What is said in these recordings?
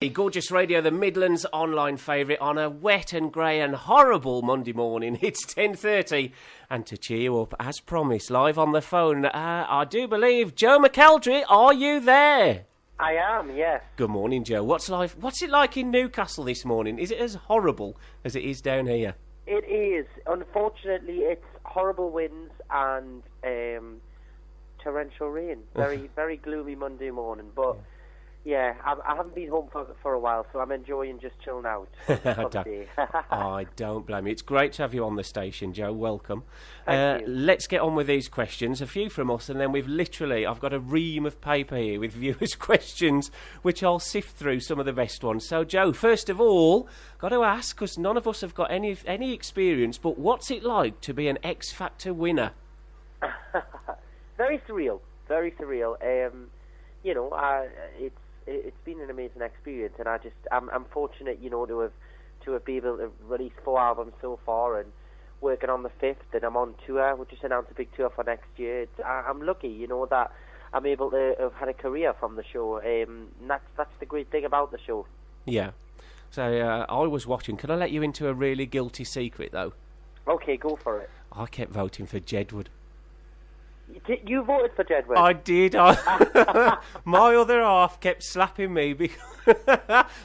Gorgeous Radio, the Midlands online favourite on a wet and grey and horrible Monday morning. It's 10:30, and to cheer you up, as promised, live on the phone, I do believe, Joe McElderry, are you there? I am, yes. Good morning, Joe. What's it like in Newcastle this morning? Is it as horrible as it is down here? It is. Unfortunately, it's horrible winds and torrential rain. Very, very gloomy Monday morning, but... Yeah, I haven't been home for a while, so I'm enjoying just chilling out. I don't blame you. It's great to have you on the station, Joe. Welcome. Thank you. Let's get on with these questions. A few from us, and then I've got a ream of paper here with viewers' questions, which I'll sift through some of the best ones. So, Joe, first of all, got to ask, because none of us have got any experience, but what's it like to be an X Factor winner? Very surreal. Very surreal. It's been an amazing experience, and I'm fortunate, to have been able to release 4 albums so far, and working on the 5th, and I'm on tour. We just announced a big tour for next year. I'm lucky, that I'm able to have had a career from the show. And that's the great thing about the show. Yeah. So I was watching. Can I let you into a really guilty secret, though? Okay, go for it. I kept voting for Jedward. You voted for Jedward? I did. My other half kept slapping me because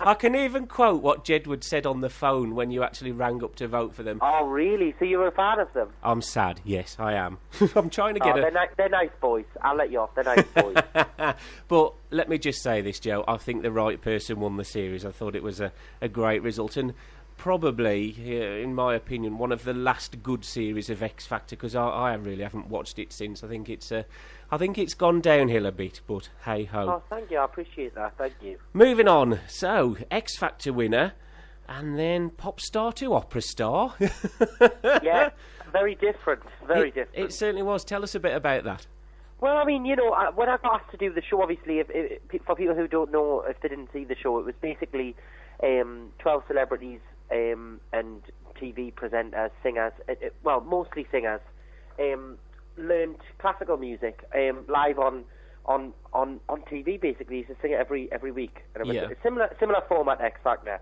I can even quote what Jedward said on the phone when you actually rang up to vote for them. Oh, really? So you were a fan of them? I'm sad. Yes, I am. I'm trying to get they're nice boys. I'll let you off. They're nice boys. But let me just say this, Joe. I think the right person won the series. I thought it was a great result, and probably, in my opinion, one of the last good series of X Factor, because I really haven't watched it since. I think it's gone downhill a bit, but hey ho. Oh, thank you. I appreciate that. Thank you. Moving on. So, X Factor winner, and then pop star to opera star. Yeah, very different. Very different. It certainly was. Tell us a bit about that. Well, I mean, when I got asked to do the show, obviously, for people who don't know, if they didn't see the show, it was basically 12 celebrities and TV presenters, singers, mostly singers, learned classical music live on TV. Basically, used to sing it every week, and it was a similar format, X Factor.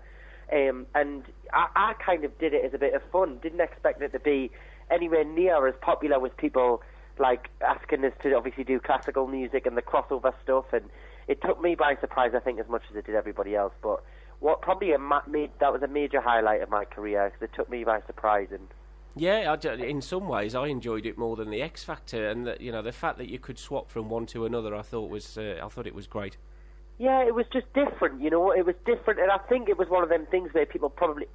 And I kind of did it as a bit of fun. Didn't expect it to be anywhere near as popular with people like asking us to obviously do classical music and the crossover stuff, and it took me by surprise, I think, as much as it did everybody else. But what probably that was a major highlight of my career, because it took me by surprise. And yeah, in some ways I enjoyed it more than the X Factor, and the fact that you could swap from one to another, I thought it was great. Yeah, it was just different, it was different, and I think it was one of them things where people probably,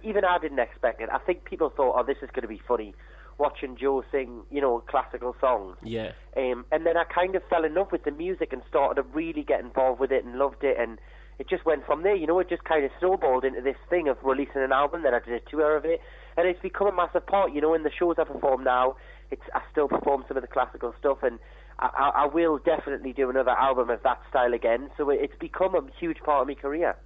even I didn't expect it. I think people thought, oh, this is going to be funny, watching Joe sing, classical songs. Yeah. And then I kind of fell in love with the music and started to really get involved with it and loved it, and it just went from there, it just kind of snowballed into this thing of releasing an album. Then I did a tour of it, and it's become a massive part, in the shows I perform now. I still perform some of the classical stuff, and I will definitely do another album of that style again, so it's become a huge part of my career.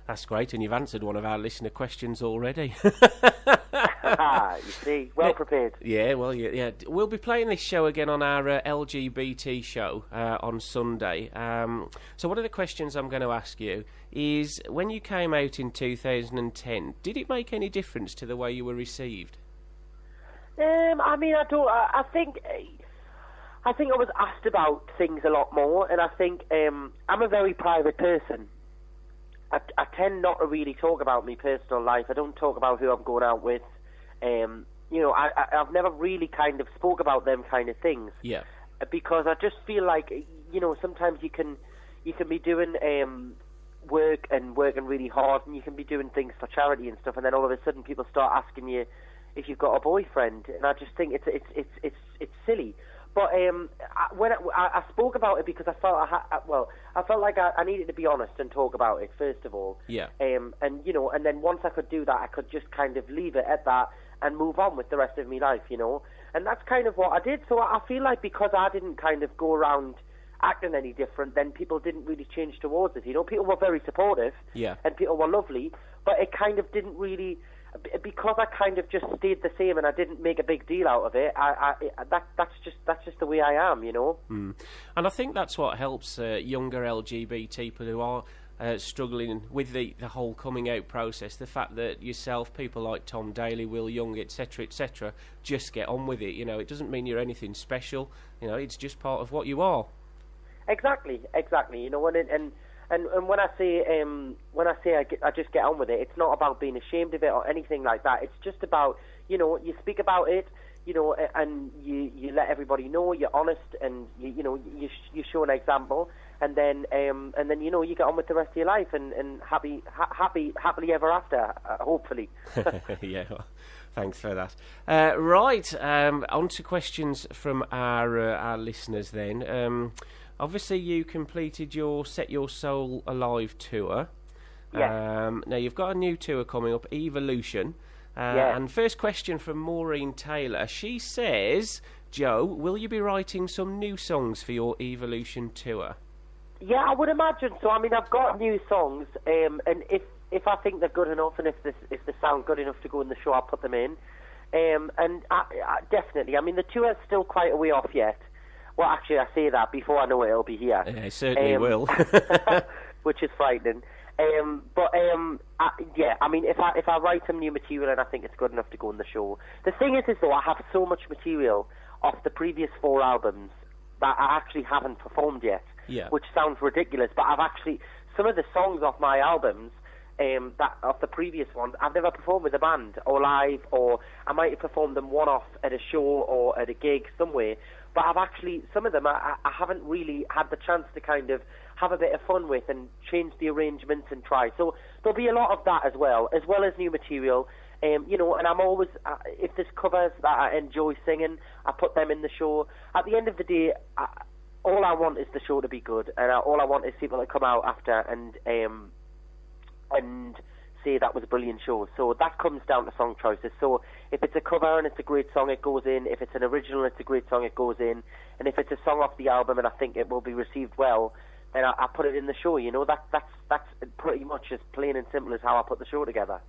That's great, and you've answered one of our listener questions already. You see, well prepared. Yeah, well, yeah. We'll be playing this show again on our LGBT show on Sunday. So one of the questions I'm going to ask you is, when you came out in 2010, did it make any difference to the way you were received? I mean, I think I was asked about things a lot more, and I think I'm a very private person. I tend not to really talk about my personal life. I don't talk about who I'm going out with. I've never really kind of spoke about them kind of things. Yeah. Because I just feel like, sometimes you can be doing work and working really hard, and you can be doing things for charity and stuff, and then all of a sudden people start asking you if you've got a boyfriend, and I just think it's silly. But when I spoke about it because I felt like I needed to be honest and talk about it first of all. Yeah. And then once I could do that, I could just kind of leave it at that and move on with the rest of my life, And that's kind of what I did. So I feel like because I didn't kind of go around acting any different, then people didn't really change towards it. People were very supportive. Yeah. And people were lovely, but it kind of didn't really. Because I kind of just stayed the same and I didn't make a big deal out of it, that's just the way I am, And I think that's what helps younger LGBT people who are struggling with the whole coming out process, the fact that yourself, people like Tom Daly, Will Young, etc., just get on with it. You know, it doesn't mean you're anything special. You know, it's just part of what you are. Exactly. You know, and when I say I just get on with it, it's not about being ashamed of it or anything like that. It's just about, you know, you speak about it, you know, and you let everybody know you're honest, and you show an example, and then you know, you get on with the rest of your life and happily ever after, hopefully. Yeah. Well, thanks for that. Right, on to questions from our listeners then. Obviously, you completed your Set Your Soul Alive tour. Yeah. Now, you've got a new tour coming up, Evolution. And first question from Maureen Taylor. She says, Joe, will you be writing some new songs for your Evolution tour? Yeah, I would imagine so. I mean, I've got new songs, and if I think they're good enough, and if they sound good enough to go in the show, I'll put them in. And I definitely, I mean, the tour's still quite a way off yet. Well, actually, I say that before I know it'll be here. Yeah, it certainly will. Which is frightening. I mean, if I write some new material and I think it's good enough to go on the show. The thing is though, I have so much material off the previous 4 albums that I actually haven't performed yet. Yeah. Which sounds ridiculous, but I've actually, some of the songs off my albums, that of the previous ones, I've never performed with a band or live, or I might have performed them one-off at a show or at a gig somewhere. But I've actually, some of them I haven't really had the chance to kind of have a bit of fun with and change the arrangements and try. So there'll be a lot of that as well as new material. You know, and I'm always, if there's covers that I enjoy singing, I put them in the show. At the end of the day, all I want is the show to be good, and all I want is people to come out after and say that was a brilliant show. So that comes down to song choices. So if it's a cover and it's a great song, it goes in. If it's an original and it's a great song, it goes in. And if it's a song off the album and I think it will be received well, then I put it in the show. You know, that's pretty much as plain and simple as how I put the show together.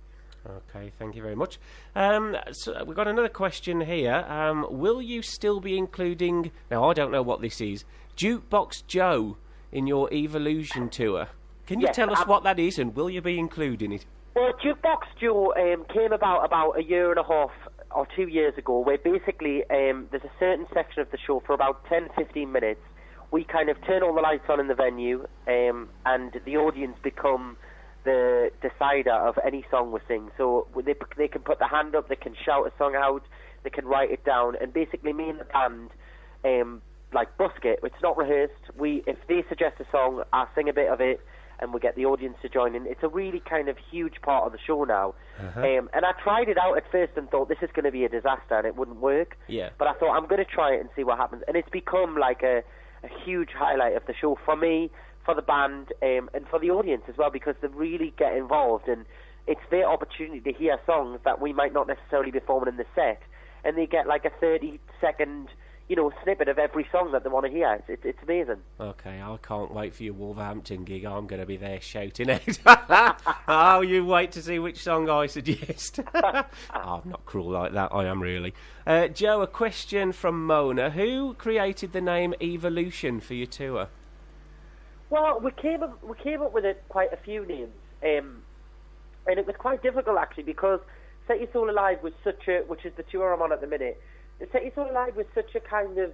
Okay, thank you very much. So we've got another question here. Will you still be including, now I don't know what this is, Jukebox Joe in your Evolution tour? Can you tell us what that is, and will you be including it? Well, Jukebox Joe came about a year and a half or 2 years ago, where basically there's a certain section of the show for about 10-15 minutes. We kind of turn all the lights on in the venue, and the audience become the decider of any song we sing. So they can put their hand up, they can shout a song out, they can write it down, and basically me and the band like busk it. It's not rehearsed. If they suggest a song, I sing a bit of it, and we get the audience to join in. It's a really kind of huge part of the show now. Uh-huh. And I tried it out at first and thought this is going to be a disaster and it wouldn't work. Yeah. But I thought I'm going to try it and see what happens. And it's become like a huge highlight of the show for me, for the band, and for the audience as well, because they really get involved, and it's their opportunity to hear songs that we might not necessarily be performing in the set, and they get like a 30-second snippet of every song that they want to hear. It's amazing. Okay, I can't wait for your Wolverhampton gig. I'm going to be there shouting out. Oh, you wait to see which song I suggest. Oh, I'm not cruel like that, I am really. Joe, a question from Mona. Who created the name Evolution for your tour? Well, we came up with quite a few names, and it was quite difficult actually, because Set Your Soul Alive was which is the tour I'm on at the minute. Set Your Soul Alive was such a kind of,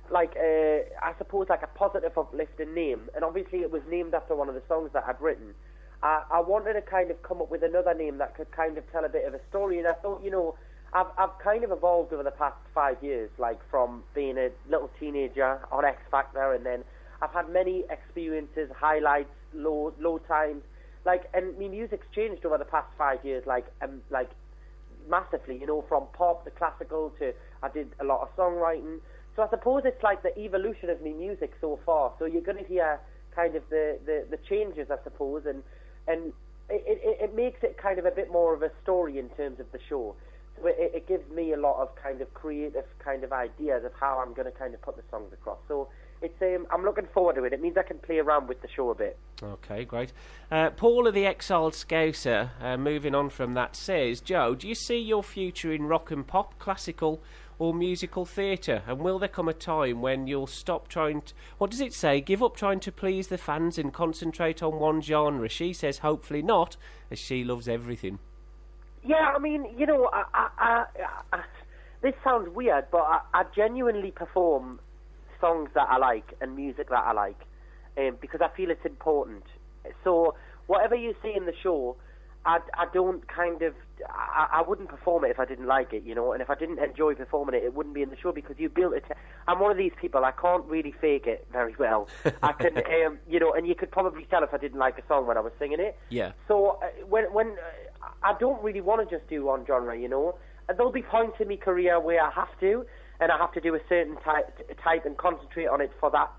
like, I suppose, like a positive, uplifting name. And obviously it was named after one of the songs that I'd written. I wanted to kind of come up with another name that could kind of tell a bit of a story. And I thought, I've kind of evolved over the past 5 years, like from being a little teenager on X Factor, and then I've had many experiences, highlights, low times. And my music's changed over the past 5 years, massively, from pop to classical to I did a lot of songwriting. So I suppose it's like the evolution of me music so far. So you're going to hear kind of the changes, I suppose, and it makes it kind of a bit more of a story in terms of the show. So it gives me a lot of kind of creative kind of ideas of how I'm going to kind of put the songs across. So it's I'm looking forward to it. It means I can play around with the show a bit. Okay, great. Paula the Exiled Scouser, moving on from that, says, Joe, do you see your future in rock and pop, classical, or musical theatre? And will there come a time when you'll stop trying to... What does it say? Give up trying to please the fans and concentrate on one genre. She says hopefully not, as she loves everything. Yeah, I mean, this sounds weird, but I genuinely perform songs that I like and music that I like, because I feel it's important. So whatever you see in the show, I don't I wouldn't perform it if I didn't like it, and if I didn't enjoy performing it, it wouldn't be in the show, because you built it. I'm one of these people, I can't really fake it very well. I can, and you could probably tell if I didn't like a song when I was singing it. Yeah. So when I don't really want to just do one genre, There'll be points in my career where I have to, and I have to do a certain type and concentrate on it for that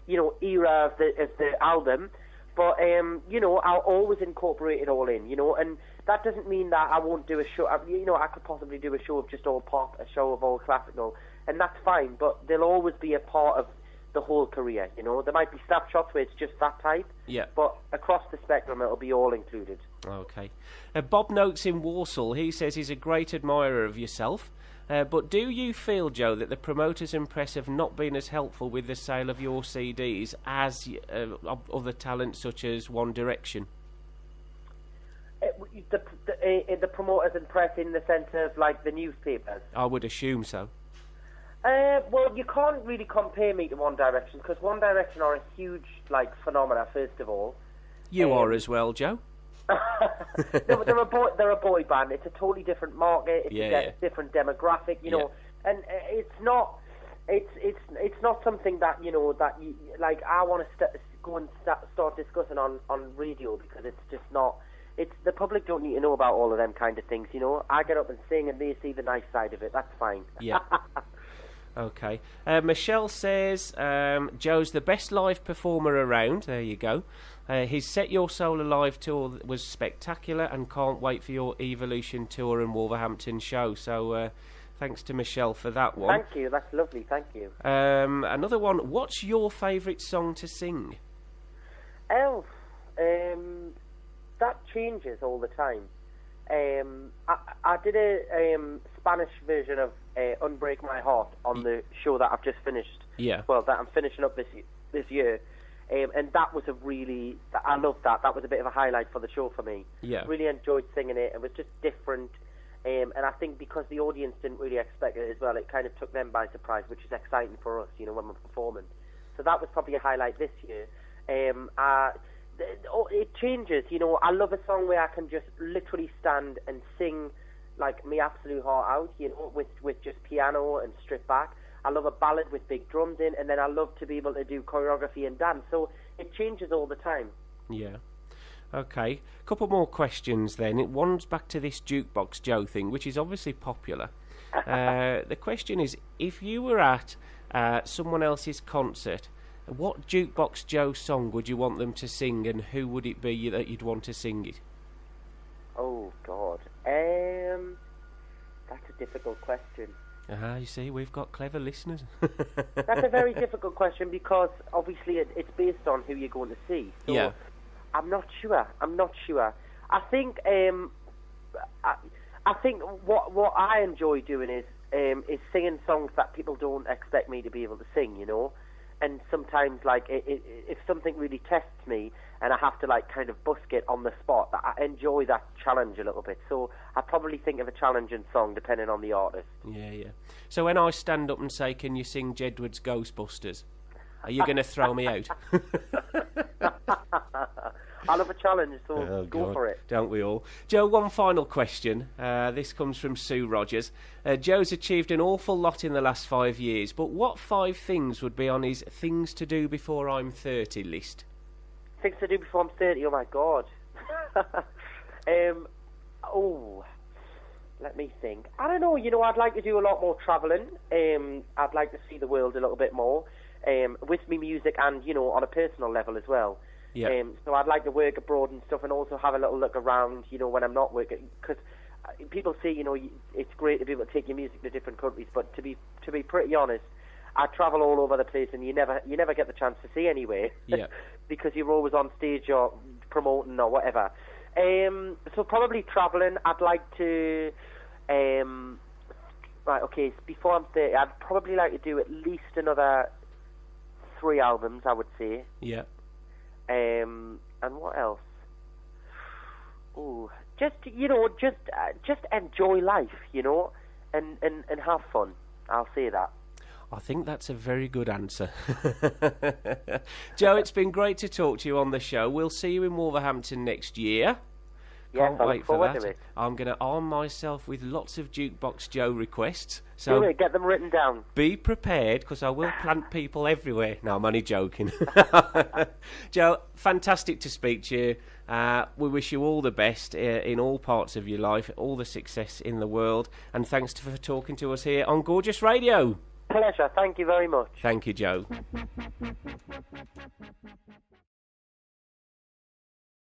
era of the album. But I'll always incorporate it all in, and that doesn't mean that I won't do a show. I could possibly do a show of just all pop, a show of all classical, and that's fine. But they'll always be a part of the whole career. There might be snapshots where it's just that type. Yeah. But across the spectrum, it'll be all included. Okay. Bob notes in Walsall, he says he's a great admirer of yourself. But do you feel, Joe, that the promoters and press have not been as helpful with the sale of your CDs as other talents such as One Direction? The promoters and press in the sense of, like, the newspapers? I would assume so. Well, you can't really compare me to One Direction, because One Direction are a huge, phenomena, first of all. You are as well, Joe. No, they're a boy band. It's a totally different market. It's a different demographic, and it's not something that that you like. I want to go and start discussing on radio, because it's just not. It's the public don't need to know about all of them kind of things. I get up and sing, and they see the nice side of it. That's fine. Yeah. Okay. Michelle says Joe's the best live performer around. There you go. His Set Your Soul Alive tour was spectacular, and can't wait for your Evolution tour and Wolverhampton show. So thanks to Michelle for that one. Thank you, that's lovely, thank you. Another one, what's your favourite song to sing? That changes all the time. I did a Spanish version of Unbreak My Heart on the show that I've just finished. Yeah. Well, that I'm finishing up this year. And that was I loved that. That was a bit of a highlight for the show for me. Yeah. Really enjoyed singing it. It was just different. And I think because the audience didn't really expect it as well, it kind of took them by surprise, which is exciting for us, when we're performing. So that was probably a highlight this year. It changes, I love a song where I can just literally stand and sing like my absolute heart out, with just piano and stripped back. I love a ballad with big drums in, and then I love to be able to do choreography and dance. So it changes all the time. Yeah. Okay. A couple more questions then. One's back to this Jukebox Joe thing, which is obviously popular. The question is, if you were at someone else's concert, what Jukebox Joe song would you want them to sing, and who would it be that you'd want to sing it? Oh, God. That's a difficult question. You see, we've got clever listeners. That's a very difficult question, because obviously it's based on who you're going to see. So yeah. I'm not sure. I think I think what I enjoy doing is singing songs that people don't expect me to be able to sing, And sometimes, if something really tests me and I have to, kind of busk it on the spot, I enjoy that challenge a little bit. So I probably think of a challenging song depending on the artist. Yeah, yeah. So when I stand up and say, can you sing Jedward's Ghostbusters, are you going to throw me out? I love a challenge, so go for it. Don't we all? Joe, one final question. This comes from Sue Rogers. Joe's achieved an awful lot in the last 5 years, but what 5 things would be on his things to do before I'm 30 list? Things to do before I'm 30? Oh, my God. Let me think. I don't know, I'd like to do a lot more travelling. I'd like to see the world a little bit more, with me music and, on a personal level as well. Yeah. So I'd like to work abroad and stuff, and also have a little look around, when I'm not working. Because people say, it's great to be able to take your music to different countries, but to be pretty honest, I travel all over the place, and you never get the chance to see anywhere. Yeah. Because you're always on stage or promoting or whatever. So probably travelling. I'd like to Right, okay, so before I'm 30, I'd probably like to do at least another 3 albums, I would say. Yeah. And what else? Oh, just enjoy life, and have fun. I'll say that. I think that's a very good answer. Joe, it's been great to talk to you on the show. We'll see you in Wolverhampton next year. Yes, Can't I wait look for forward that. to it. I'm going to arm myself with lots of Jukebox Joe requests. So do it, get them written down. Be prepared, because I will plant people everywhere. No, I'm only joking. Joe, fantastic to speak to you. We wish you all the best in all parts of your life, all the success in the world, and thanks for talking to us here on Gorgeous Radio. Pleasure. Thank you very much. Thank you, Joe.